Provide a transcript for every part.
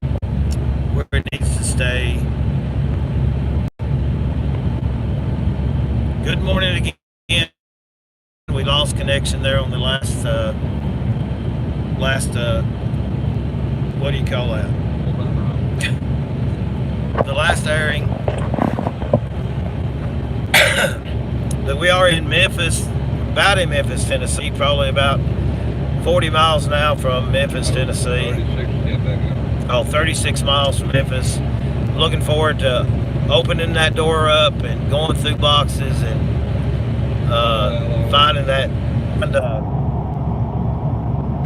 where it needs to stay. Good morning again. We lost connection there on the last what do you call that? The last airing. But we are in Memphis, about in Memphis, Tennessee, probably about 40 miles now from Memphis, Tennessee. 36 miles from Memphis. Looking forward to opening that door up and going through boxes and finding that.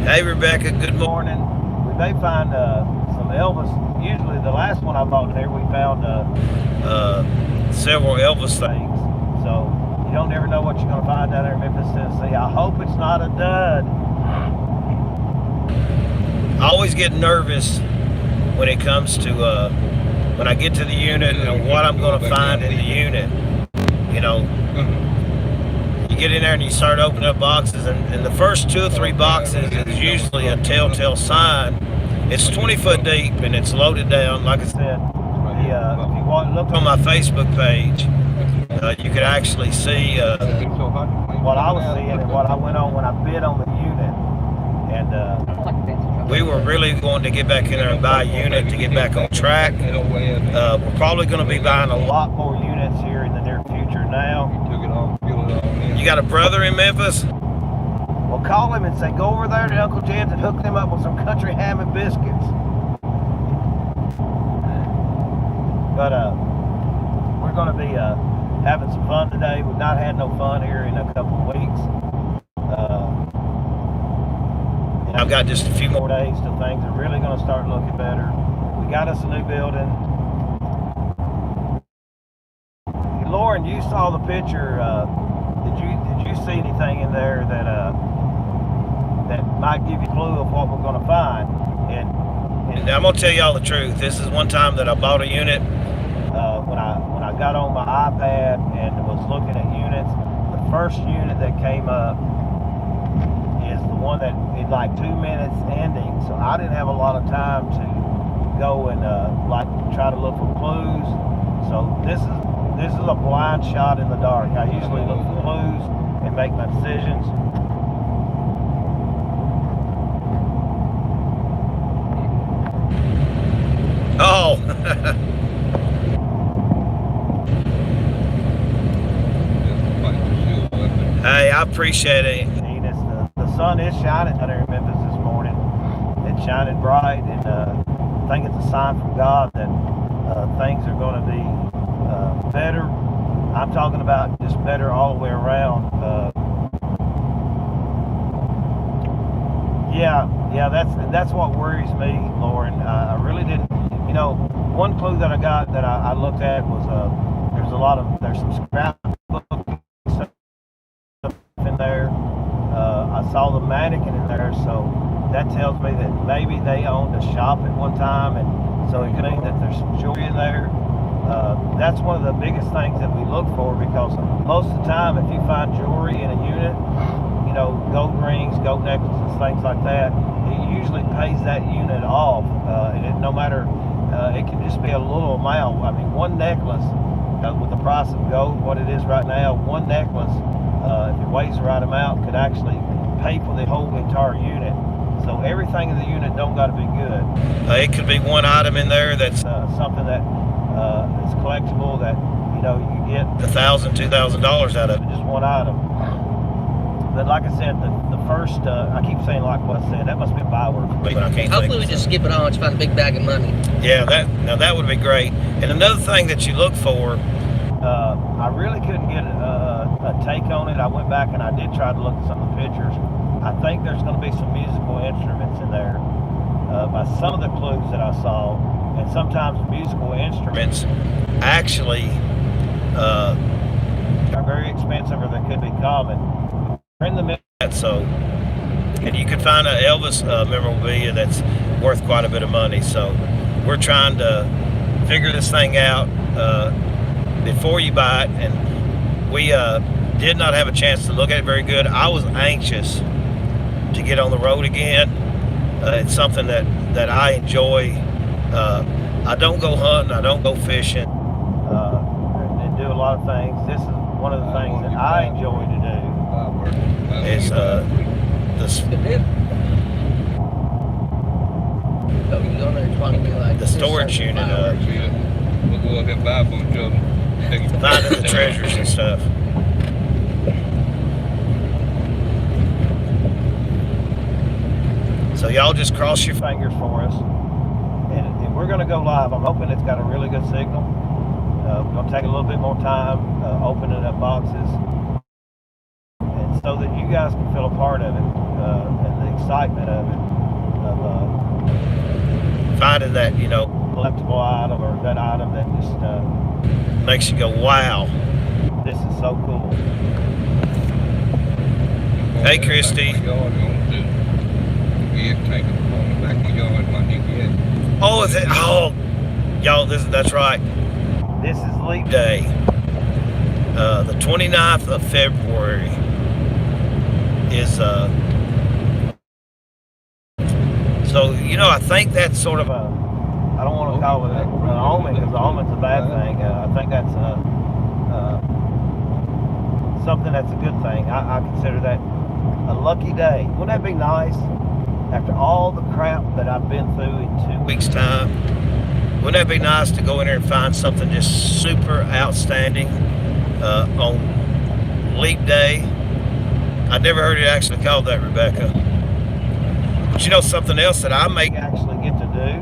Hey Rebecca, good morning. We may find some Elvis. Usually the last one I bought there, we found several Elvis things. So you don't ever know what you're going to find down there in Memphis, Tennessee. I hope it's not a dud. I always get nervous when it comes to when I get to the unit and what I'm going to find in the unit. You know, you get in there and you start opening up boxes, and the first 2 or 3 boxes is usually a telltale sign. It's 20 foot deep and it's loaded down. Like I said, if you look on my Facebook page, you could actually see what I was seeing and what I went on when I bid on the unit. And we were really going to get back in there and buy a unit to get back on track. We're probably going to be buying a lot more units here in the near future now. You got a brother in Memphis? Well, call him and say, go over there to Uncle Jen's and hook them up with some country ham and biscuits. But we're going to be having some fun today. We've not had no fun here in a couple of weeks. And I've got just a few more days till things are really going to start looking better. We got us a new building. Lauren, you saw the picture. Did you see anything in there that might give you a clue of what we're going to find? And I'm going to tell y'all the truth. This is one time that I bought a unit. When I got on my iPad and was looking at units, the first unit that came up is the one that in like 2 minutes ending. So I didn't have a lot of time to go and try to look for clues. So this is a blind shot in the dark. I usually look for clues and make my decisions. Oh. Hey, I appreciate it. The sun is shining out there in Memphis this morning. It's shining bright, and I think it's a sign from God that things are going to be better. I'm talking about just better all the way around. Yeah, that's what worries me, Lauren. I really didn't. You know, one clue that I got that I looked at was there's some scrapbook stuff in there. I saw the mannequin in there, so that tells me that maybe they owned a shop at one time, and so it could mean that there's some jewelry in there. That's one of the biggest things that we look for, because most of the time, if you find jewelry in a unit, you know, gold rings, gold necklaces, things like that, it usually pays that unit off. No matter, it can just be a little amount. I mean, one necklace, with the price of gold, what it is right now, one necklace, if it weighs the right amount, could actually pay for the whole entire unit. So everything in the unit don't got to be good. It could be one item in there that's something that is collectible, that you know you get $1,000, $2,000 out of it, just one item. But like I said, the first, I keep saying like what I said, that must be a byword for me, but I can't. Hopefully we just skip it on and find a big bag of money. Yeah, that would be great. And another thing that you look for, I really couldn't get a take on it. I went back and I did try to look at some of the pictures. I think there's going to be some musical instruments in there by some of the clues that I saw. And sometimes musical instruments actually are very expensive, or they could be common. In the middle, so, and you can find an Elvis memorabilia that's worth quite a bit of money. So we're trying to figure this thing out before you buy it, and we did not have a chance to look at it very good. I was anxious to get on the road again. It's something that I enjoy I don't go hunting. I don't go fishing. And do a lot of things. This is one of the things that I enjoy to do. Is the storage unit. We'll go up and buy a bunch of them. Finding the treasures and stuff. So y'all just cross your fingers for us, and we're going to go live. I'm hoping it's got a really good signal. We're going to take a little bit more time opening up boxes, and so that you guys can feel a part of it, and the excitement of it, of finding that, you know, collectible item or that item that just makes you go, wow, this is so cool. Hey, Christy. Oh, is it? Oh, y'all, that's right. This is Leap Day, the 29th of February is, so, you know, I think that's sort of a, I don't want to call it an omen, because the omen's a bad thing. I think that's something that's a good thing. I consider that a lucky day. Wouldn't that be nice? After all the crap that I've been through in 2 weeks' time, wouldn't that be nice to go in there and find something just super outstanding on Leap Day? I never heard it actually called that, Rebecca. But you know something else that I may actually get to do,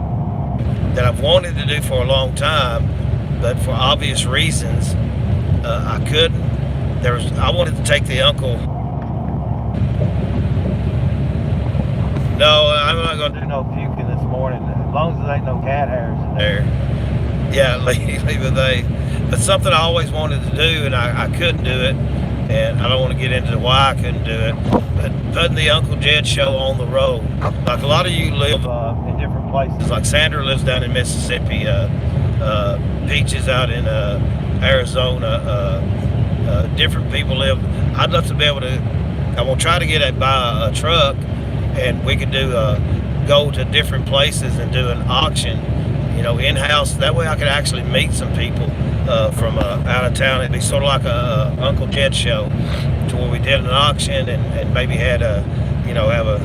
that I've wanted to do for a long time, but for obvious reasons, I couldn't. I wanted to take the uncle. No, I'm not going to do no puking this morning, as long as there ain't no cat hairs in there. Yeah, leave it there. But something I always wanted to do, and I couldn't do it, and I don't want to get into why I couldn't do it, but putting the Uncle Jed show on the road. Like a lot of you live in different places. Like Sandra lives down in Mississippi, Peaches out in Arizona, different people live. I'd love to be able to, I'm going to try to get buy a truck, and we could do go to different places and do an auction, you know, in-house. That way I could actually meet some people from out of town. It'd be sort of like a Uncle Jed show, to where we did an auction and maybe had you know, have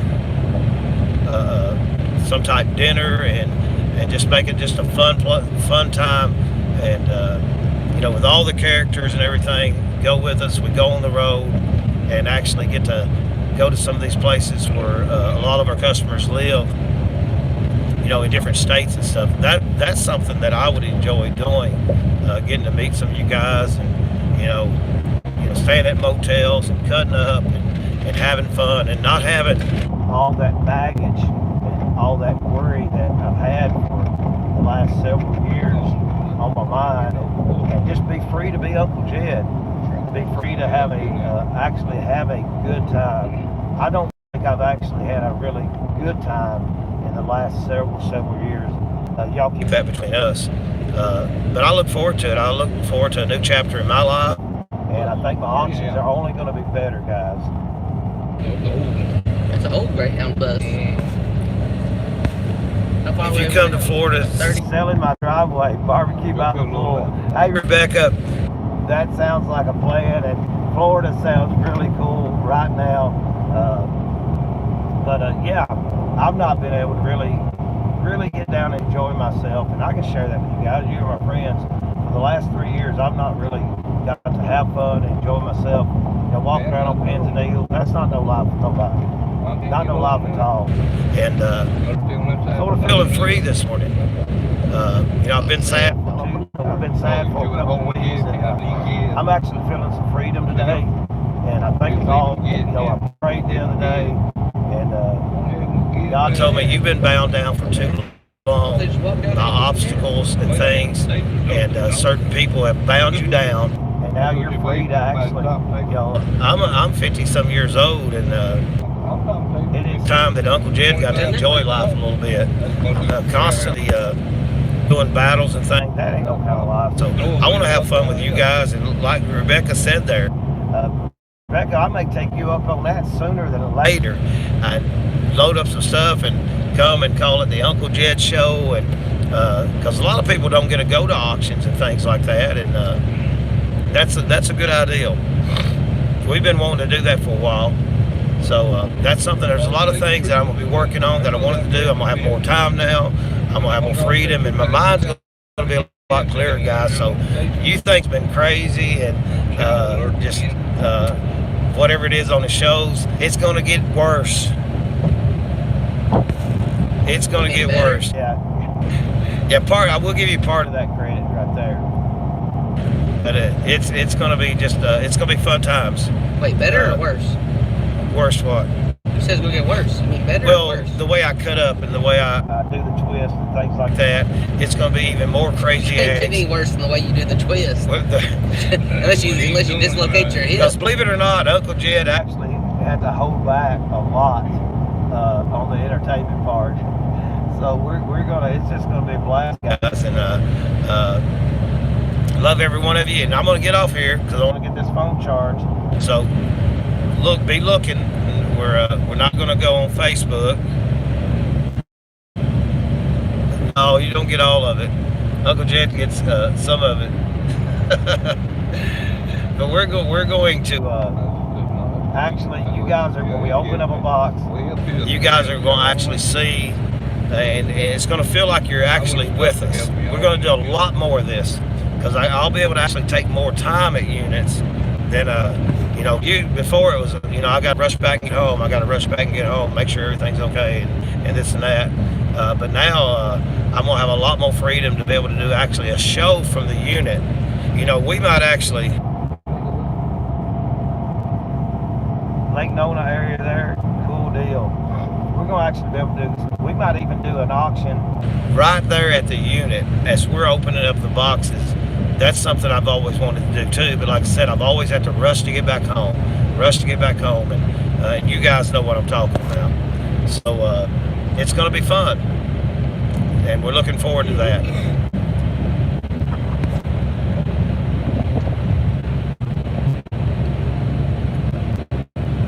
some type dinner and just make it just a fun time, and you know, with all the characters and everything go with us. We go on the road and actually get to go to some of these places where a lot of our customers live, you know, in different states and stuff. That's something that I would enjoy doing, getting to meet some of you guys, and you know, staying at motels and cutting up and having fun, and not having all that baggage and all that worry that I've had for the last several years on my mind, and just be free to be Uncle Jed. Be free to have actually have a good time. I don't think I've actually had a really good time in the last several years. Y'all keep that between us. But I look forward to it. I look forward to a new chapter in my life, and I think my auctions are only going to be better, guys. It's an old Greyhound bus. If you come to Florida, selling my driveway, barbecue by the pool. Hey, Rebecca. That sounds like a plan, and Florida sounds really cool right now. But yeah, I've not been able to really get down and enjoy myself, and I can share that with you guys. You are my friends. For the last 3 years, I've not really got to have fun and enjoy myself. You know, walking around on pins and needles, that's not no life for nobody. Not no life at all. And sort of feeling free this morning. You know, I've been sad for a couple of weeks, and I'm actually feeling some freedom today. And I think it's all, you know, I prayed the other day, and God told me, you've been bound down for too long by obstacles and things, and certain people have bound you down, and now you're free to actually, you know, I'm 50-some years old, and it is time that Uncle Jed got to enjoy life a little bit. Constantly doing battles and things, that ain't no kind of life. So I want to have fun with you guys, and like Rebecca said there, Rebecca, I may take you up on that sooner than later. I load up some stuff and come and call it the Uncle Jed Show, and because a lot of people don't get to go to auctions and things like that, and that's a good idea. We've been wanting to do that for a while, so that's something. There's a lot of things that I'm gonna be working on that I wanted to do. I'm gonna have more time now. I'm gonna have more freedom, and my mind's gonna be a lot clearer, guys. So youth thing's been crazy, and just whatever it is on the shows, it's gonna get worse. It's gonna get worse. Yeah. I will give you part of that credit right there. But it's gonna be just it's gonna be fun times. Wait, better or worse? Worse what? You said it's gonna get worse. You mean better or worse? The way I cut up and the way I do the twist and things like that, it's gonna be even more crazy. It ain't worse than the way you do the twist. unless you dislocate your hip. Because believe it or not, Uncle Jed actually had to hold back a lot on the entertainment part. So it's just gonna be a blast, guys, and love every one of you. And I'm gonna get off here because I want to get this phone charged. So be looking. We're not gonna go on Facebook. No, you don't get all of it. Uncle Jed gets some of it. But we're going to actually, you guys are, when we open up a box, you guys are going to actually see, and it's going to feel like you're actually with us. We're going to do a lot more of this because I'll be able to actually take more time at units than before it was, I got to rush back and get home. I got to rush back and get home, make sure everything's okay, and this and that. But now I'm going to have a lot more freedom to be able to do actually a show from the unit. We might actually, Lake Nona area there, cool deal. We're going to actually be able to do this. We might even do an auction right there at the unit as we're opening up the boxes. That's something I've always wanted to do too, but like I said, I've always had to rush to get back home, and you guys know what I'm talking about. So it's going to be fun, and we're looking forward to that.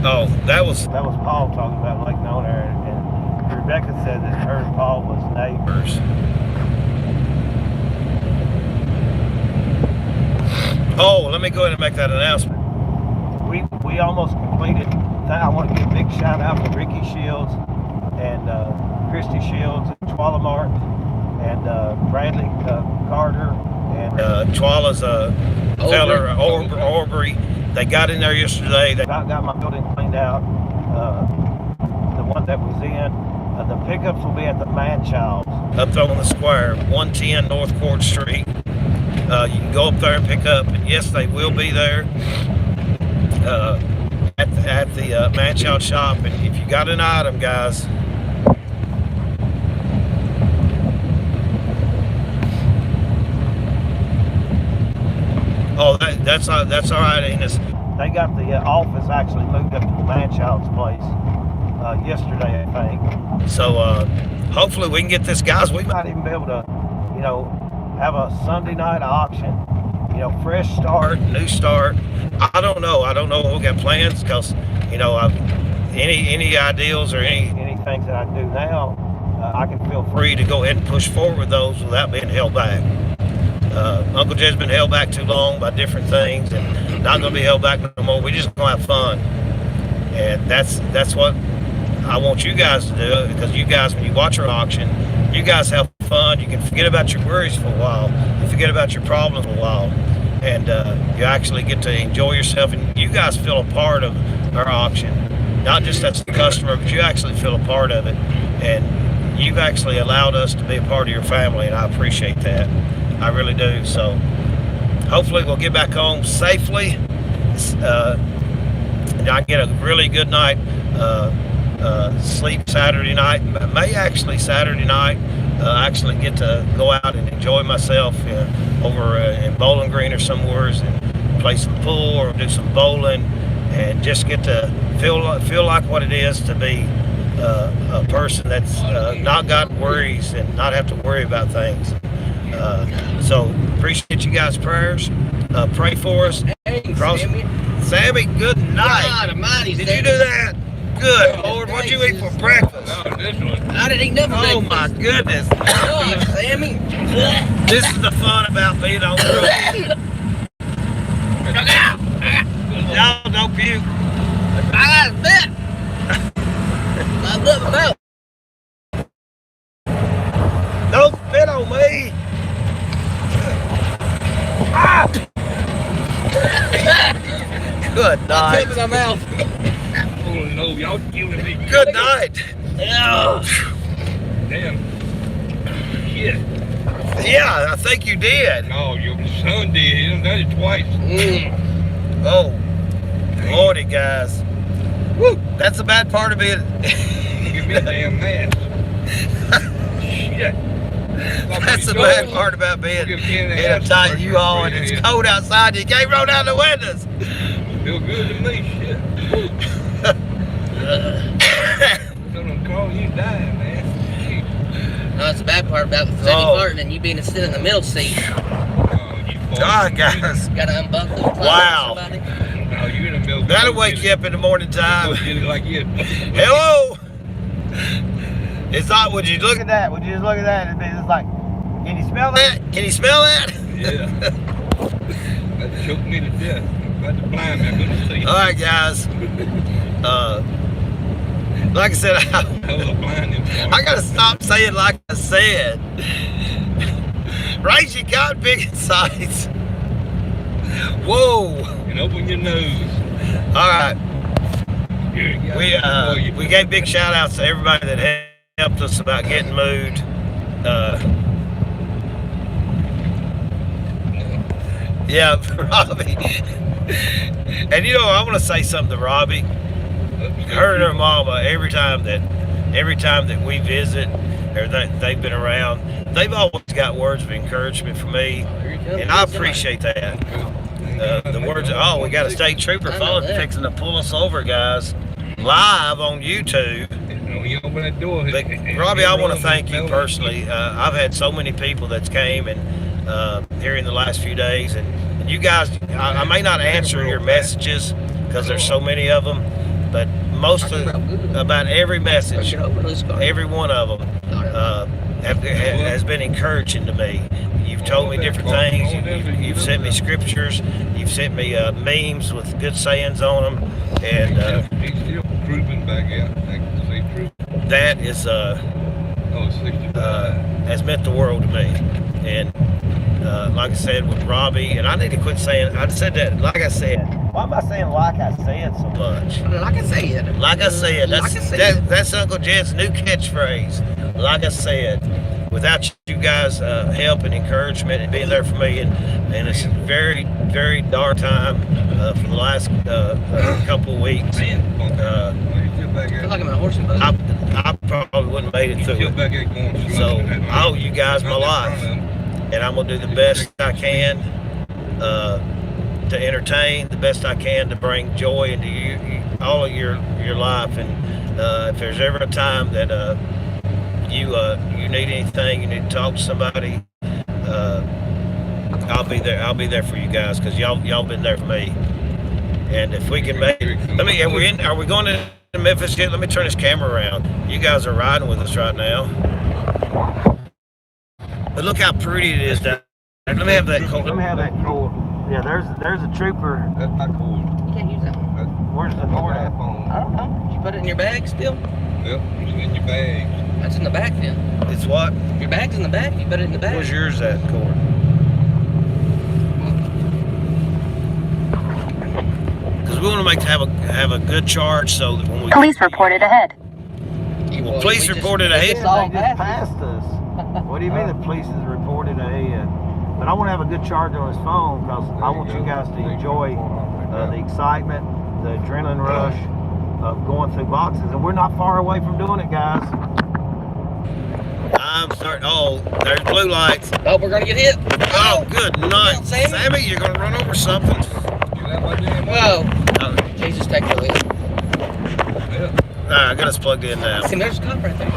Oh, that was Paul talking about Lake Nona, and Rebecca said that her and Paul was neighbors. Oh, let me go ahead and make that announcement. We almost completed. I want to give a big shout out to Ricky Shields and Christy Shields and Chwala Martin and Bradley Carter and Chwala's feller Aubrey. They got in there yesterday. They got my building cleaned out. The one that was in. The pickups will be at the Man-Childs up there on the square, 110 North Court Street. You can go up there and pick up, and yes, they will be there at the Man-Child shop. And if you got an item, guys, oh, that's all right, Enos. They got the office actually moved up to the Man-Child's place yesterday, I think. So hopefully we can get this, guys. We might even be able to, have a Sunday night auction, fresh start, new start. I don't know what we got plans, because any ideals or any things that I do now, I can feel free to go ahead and push forward with those without being held back. Uncle Jed's been held back too long by different things, and not going to be held back no more. We just going to have fun, and that's what I want you guys to do, because you guys, when you watch our auction, you guys have fun. You can forget about your worries for a while. You forget about your problems for a while, and you actually get to enjoy yourself. And you guys feel a part of our auction, not just as a customer, but you actually feel a part of it. And you've actually allowed us to be a part of your family, and I appreciate that. I really do. So hopefully we'll get back home safely. And I get a really good night sleep Saturday night. May actually Saturday night actually get to go out and enjoy myself over in Bowling Green or somewhere, and play some pool or do some bowling, and just get to feel like what it is to be a person that's not got worries and not have to worry about things. So appreciate you guys' prayers. Pray for us. Hey, Sammy, good night. God almighty, Did you do that? Good Lord, what'd you eat for breakfast? No, this one. I didn't eat nothing. Oh my goodness. God, Sammy. This is the fun about being on the road. Y'all don't puke. I got a bit. I love my mouth. Don't spit on me. Ah! Good I night. took my mouth. Oh no, y'all killing me. Good night. Yeah. Damn. Shit. Yeah, I think you did. No, your son did. He done done it twice. Oh, Lordy, guys. Woo, that's the bad part of it. Give me a damn mask. Shit. That's the bad part about being in a tight U-Haul and it's cold outside. You can't roll down the windows. Feel good to me, shit. Someone call you dying, man. No, it's the bad part about Sammy farting and you being sitting in the middle seat. God, guys. You gotta unbuckle. Wow. Somebody. No, you in the middle. That'll wake you up in the morning time. Get it like you. Hello. It's not. Would you look at that? Would you just look at that and be just like, can you smell that? Can you smell that? Yeah. That choked me to death. About to blind me. I'm gonna see. All right, guys. Like I said, I was blinding. I gotta stop saying like I said. Raise your God big in size. Whoa. And open your nose. All right. We gave big shout outs to everybody that helped us about getting moved. Yeah, Robbie. And you know, I want to say something to Robbie. Her and her mama, every time that we visit or they've been around, they've always got words of encouragement for me, and I appreciate that. The words, oh, we got a state trooper fixing to pull us over, guys, live on YouTube. You open that door. But Robbie, I want to thank you personally. I've had so many people that's came and here in the last few days, and you guys, I may not answer your messages because there's so many of them, but about every message, every one of them has been encouraging to me. You've told me different things. You've sent me scriptures. You've sent me memes with good sayings on them, and he's still trooping back out. that is has meant the world to me. And like I said with Robbie, and I need to quit saying. I said that. Like I said. Why am I saying like I said so much? Like I said. Like I said. That's Uncle Jed's new catchphrase. Like I said. Without you guys' help and encouragement and being there for me, and it's a very, very dark time for the last couple of weeks. I feel like I'm in a horse and buggy. I probably wouldn't have made it through it. So I owe you guys my life, and I'm gonna do the best I can to entertain, the best I can to bring joy into you, all of your life. And if there's ever a time that you need anything, you need to talk to somebody, I'll be there. I'll be there for you guys because y'all been there for me. And if we can make, are we going to Memphis yet? Let me turn this camera around. You guys are riding with us right now. But look how pretty it is down there. Let me have that cord. Let me have that cord. Yeah, there's a trooper. That's my cord. You can't use that one. Where's the cord at? I don't know. Did you put it in your bag still? Yep, it's in your bag. That's in the back then. It's what? Your bag's in the back. You put it in the bag. Where's yours at, cord? Because we want to have a good charge so that when we Police reported ahead. Well, police reported ahead. They just passed us. What do you mean the police has reported ahead? But I want to have a good charge on his phone because I want you guys to enjoy the excitement, the adrenaline rush of going through boxes, and we're not far away from doing it, guys. I'm starting. Oh, there's blue lights. Oh, we're gonna get hit. Oh, good night, Sammy. Sammy. You're gonna run over something. Whoa. Jesus, take the lead. I got us plugged in now. See, there's a cop right there.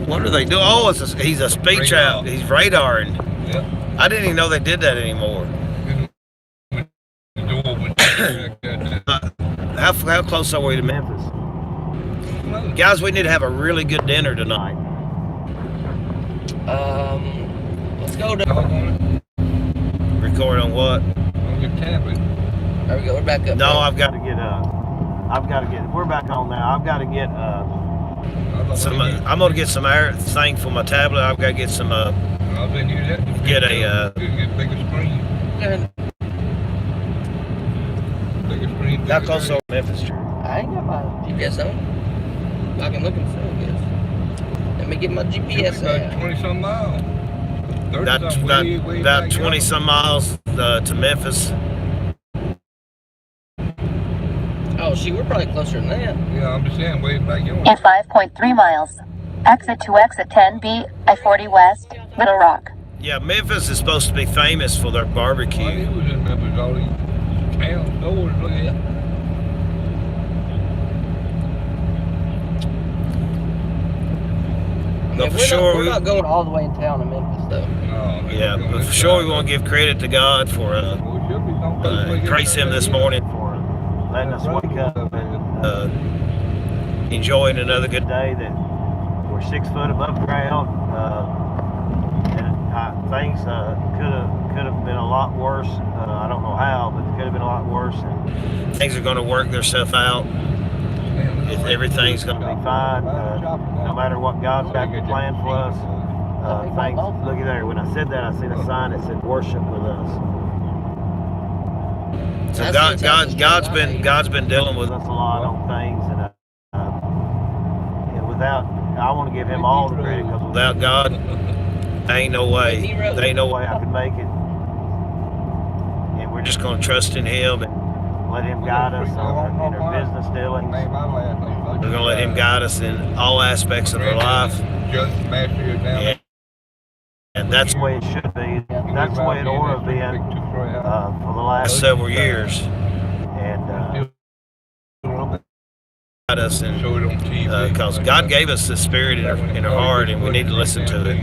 What are they doing? Oh, he's a speed trap. He's radaring. Yep. I didn't even know they did that anymore. How close are we to Memphis? Guys, we need to have a really good dinner tonight. Let's go to. Talk on it. Record on what? On your tablet. There we go. We're back up. No, now. I've got to get. We're back on now. I've got to get some. I'm gonna get some air thing for my tablet. I've got to get some. I've been using that. Get a. Get bigger screen. Yeah, Bigger screen. How bigger close screen. are Memphis Street? I ain't got my GPS on. I can look and see, I guess. Let me get my GPS About out. 20 some miles. 30 About something, way about back 20 yonder. some miles to Memphis. Oh, shoot, we're probably closer than that. Yeah, I'm just saying, way back In yonder. 5.3 miles. Exit to exit 10B, I-40 West, Little Rock. Yeah, Memphis is supposed to be famous for their Well, barbecue. he was in Memphis, all these town stores, look at that. But for we're sure, we're not going all the way in town to Memphis, though. No, yeah, but for sure we want to give credit to God for Well, we should be going praise Him this morning for letting us wake up and enjoying another good day. That we're 6 foot above ground, and things could have been a lot worse. I don't know how, but it could have been a lot worse. And things are going to work themselves out. Everything's going to be fine, no matter what God's got planned for us. Things. Look at there. When I said that, I seen a sign that said "Worship with us." So God's been dealing with us a lot on things, and without, I want to give Him all the credit, because without God, there ain't no way I could make it. And we're just going to trust in Him and let Him guide us in our business dealings. We're going to let Him guide us in all aspects of our life. And that's the way it should be. That's the way it ought to be for the last several years. And guide us in, because God gave us the Spirit in our heart, and we need to listen to it.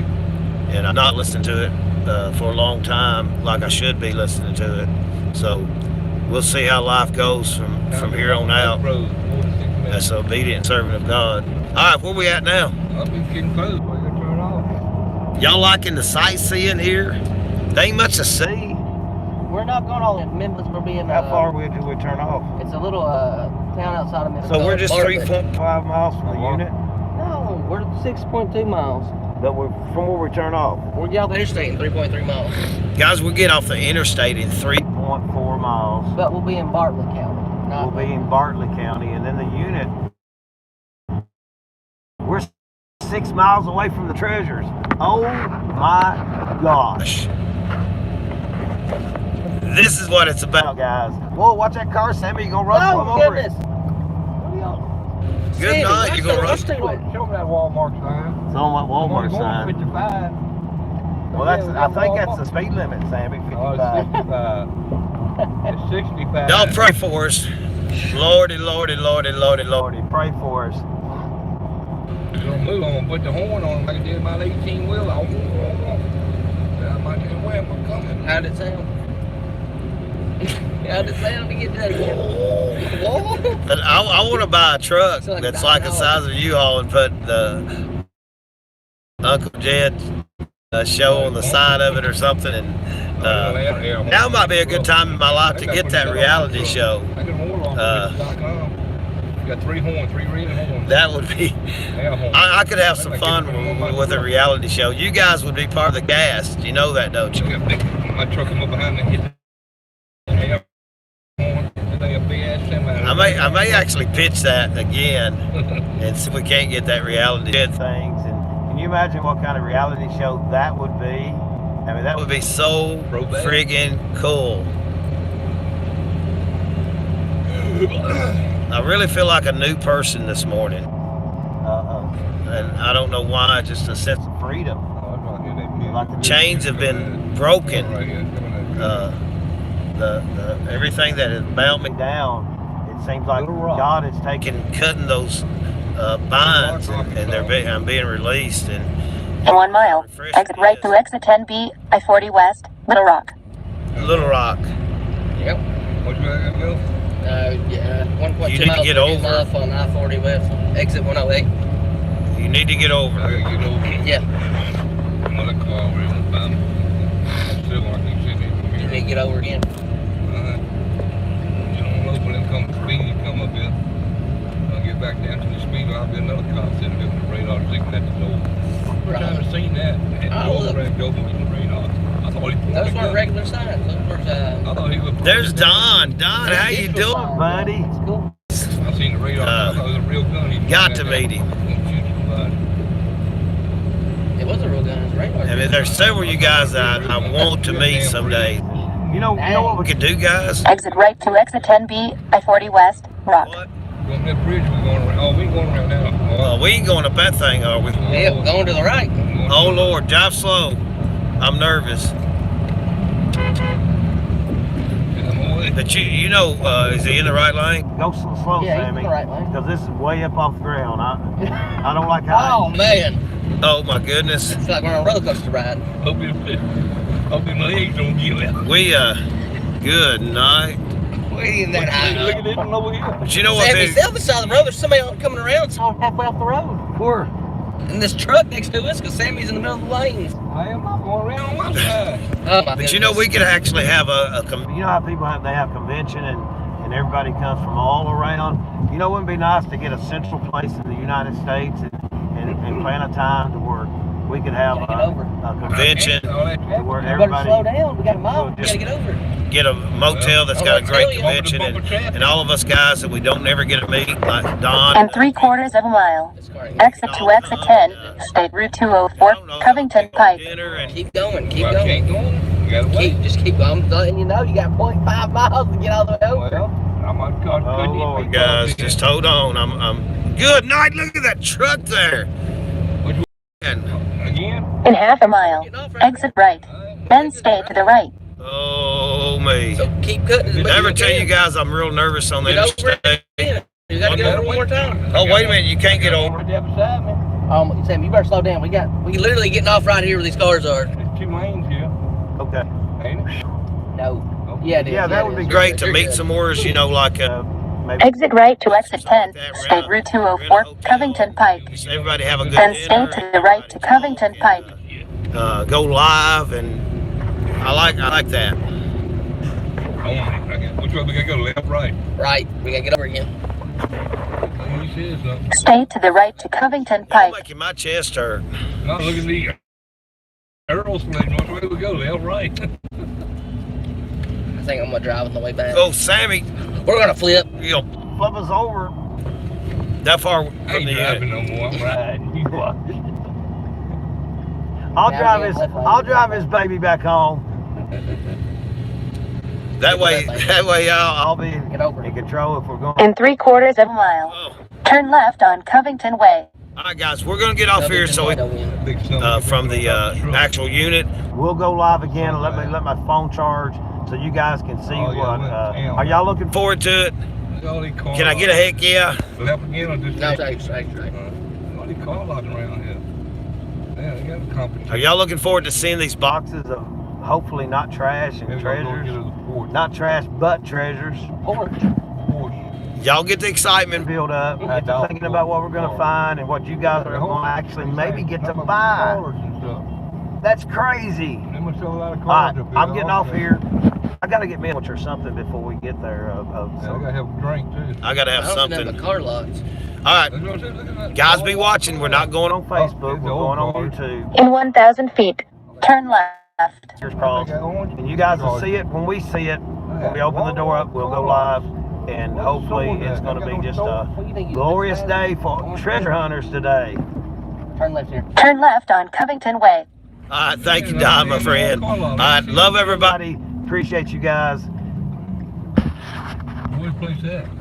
And I'm not listening to it for a long time like I should be listening to it. So we'll see how life goes from here on out as an obedient servant of God. All right, where we at now? I'll be getting close. We're going to turn off. Y'all liking the sightseeing here? There ain't much to see. We're not going all in Memphis. We're being. How far do we turn off? It's a little town outside of Memphis. So we're just Bartlett. 3.5 miles from the unit, No, we're 6.2 miles. but we're from where we turn off. We're get off the interstate in 3.3 miles. Guys, we get off the interstate in 3.4 miles. But we'll be in Bartlett County. We'll be in Bartlett County, and then the unit, we're 6 miles away from the treasures. Oh my gosh. This is what it's about, guys. Whoa, watch that car, Sammy. You're going to run Oh, over goodness. it. Good night. You're going to run. Show me that Walmart sign. It's on that Walmart Going sign. 55. Well, I think that's the speed limit, Sammy, Oh, 55. it's 65. It's 65. Y'all pray for us. Lordy, Lordy, Lordy, Lordy, Lordy. Pray for us. Don't move on, put the horn on like I did my 18 wheel. I might just where am I coming? How'd it sound? How'd it sound to get that? Whoa. But I want to buy a truck It's like that's like the size of a U-Haul and put the Uncle Jed's show on the side of it or something. And now might be a good time in my life to get that reality show. Got 3 horns, 3 real horns. That would be. I could have some fun with a reality show. You guys would be part of the cast. You know that, don't you? My truck come up behind and hit the half horn. A big ass semi. I may actually pitch that again and see if we can't get that reality things. And can you imagine what kind of reality show that would be? I mean, that would be so friggin' cool. I really feel like a new person this morning. And I don't know why, just a sense of freedom. Like the chains have been broken. Everything that has bound me down, it seems like God is cutting those binds, and I'm being released. And In 1 mile, exit right through exit 10B, I-40 West, Little Rock. Little Rock. Yep. What you got to go? Yeah, 1.2 You need to miles get over. off on I-40 West, exit 108. You need to get over. I got to get over. Yeah. get over again. You don't know when them come speed come up here. I'll get back down to the speed. I'll be another cop sitting there with the radar sticking at the door. Right. I've never seen that. And Oh, look. the door with the radar. I thought he Those weren't regular signs. Those were I thought he was. There's Don. Don, how you digital doing? signs. buddy? It's cool. I seen the radar. I thought it was a real gun. He Got pointed to at meet him. that. Gonna shoot somebody. It was a real gun. It was a radar. I mean, there's several of you guys that I want to meet someday. You know what We could do, guys. Exit right to exit 10B, I-40 West, Rock. What? Going up that bridge, we're going around. Oh, we ain't going around now. We ain't going up that thing, are we? Yeah, we're going to the right. Oh Lord, drive slow. I'm nervous. But you know, is he in the right lane? Go slow, Yeah, he's in Sammy. the right lane. Because this is way up off the ground. I don't like Oh how. man, Oh my goodness. it's like we're on a roller coaster ride. Hope his legs don't get left. We good night. We ain't that high Look up. at this one over here. But you know what? Sammy, They, see on the side of the road, there's somebody coming around. It's all halfway off the road. Where? And this truck next to us, because Sammy's in the middle of the lanes. I am not going around on my side. Oh my but you know, we could actually have a You know how people have convention and everybody comes from all around. You know, it would be nice to get a central place in the United States and plan a time to where we could have Gotta get over. a Convention. where You better everybody. slow down. We got a mile. We Just- gotta get over. get a motel that's got a great convention, and all of us guys that we don't never get to meet, like Don. In 3/4 of a mile, This car ain't- exit to exit 10, State Route 204, Covington Pike. Dinner and Keep going. Keep Well, I going. can't go on. You gotta wait. Just keep going. I'm letting you know you got 0.5 miles to get all the way over. Well, I might cut Oh, Lord, guys, just hold on. I'm good night. Look at that truck there. Which And, again. In half a mile, exit right, then stay to the right. oh me. So keep cutting. as Did much I as ever you tell you can. guys I'm real nervous on the Get over interstate? it. You gotta get over one more time. Oh, wait a minute. You can't get over. Right there beside me. Sam, you better slow down. We literally getting off right here where these cars are. There's 2 lanes here, Okay. ain't it? No. Yeah, it is. Yeah, that would it be is. Great to You're meet good. some more, you know, like Maybe. Exit right to exit 10, State Route 204, Covington Pike. everybody have a good Then stay dinner. to the right to Covington Pike. Go live, and I like that. Which way we gotta go? Left, right? Right. We gotta get over again. He says something. Stay to the right to Covington You're Pike. making my chest hurt. No, look at the arrows flagging. Which way we go? Left, right? I think I'm gonna drive on the way back. Oh, Sammy, We're gonna flip. you know, Flip us over. that far I from ain't the driving no more. I'm riding. You are. I'll drive his baby back home. that way I'll be Get over in it. control if we're going. In 3/4 of a mile, Oh. Turn left on Covington Way. All right, guys, we're gonna get off here so we, Big son from the actual unit. We'll go live again and let my phone charge so you guys can see Oh, yeah, what. damn. Are y'all looking for? Forward to it. All these cars. Can I get a heck yeah? Left again or just No, straight. all these car lots around here. Yeah, they got a competition. Are y'all looking forward to seeing these boxes? Boxes of hopefully not trash and Maybe I'll go get treasures. us a Porsche. Not trash, but treasures. Porsche. Y'all get the excitement. Build up. Yeah, dog. Thinking about what we're going to find and what you guys are going to actually maybe get to buy. Cars and stuff. That's crazy. They must sell a lot of All cars right, up here. I'm getting off also. here. I got to get me a sandwich or something before we get there. Yeah, I gotta have a drink too. I gotta I have don't see nothing something. but car lots. All right, That's what I said, look at that. guys, be watching. We're not going on on. Facebook. it's We're the going old on car. YouTube. In 1,000 feet, turn left. Fingers I crossed. got orange. And you guys will see it when we see it. When we open the door up, we'll go live. And hopefully it's going to be just a What do you think? glorious day for treasure hunters today. Turn left here. Turn left on Covington Way. All right, thank you, Don, my friend. All right, love everybody. Appreciate you guys. Where's the place at?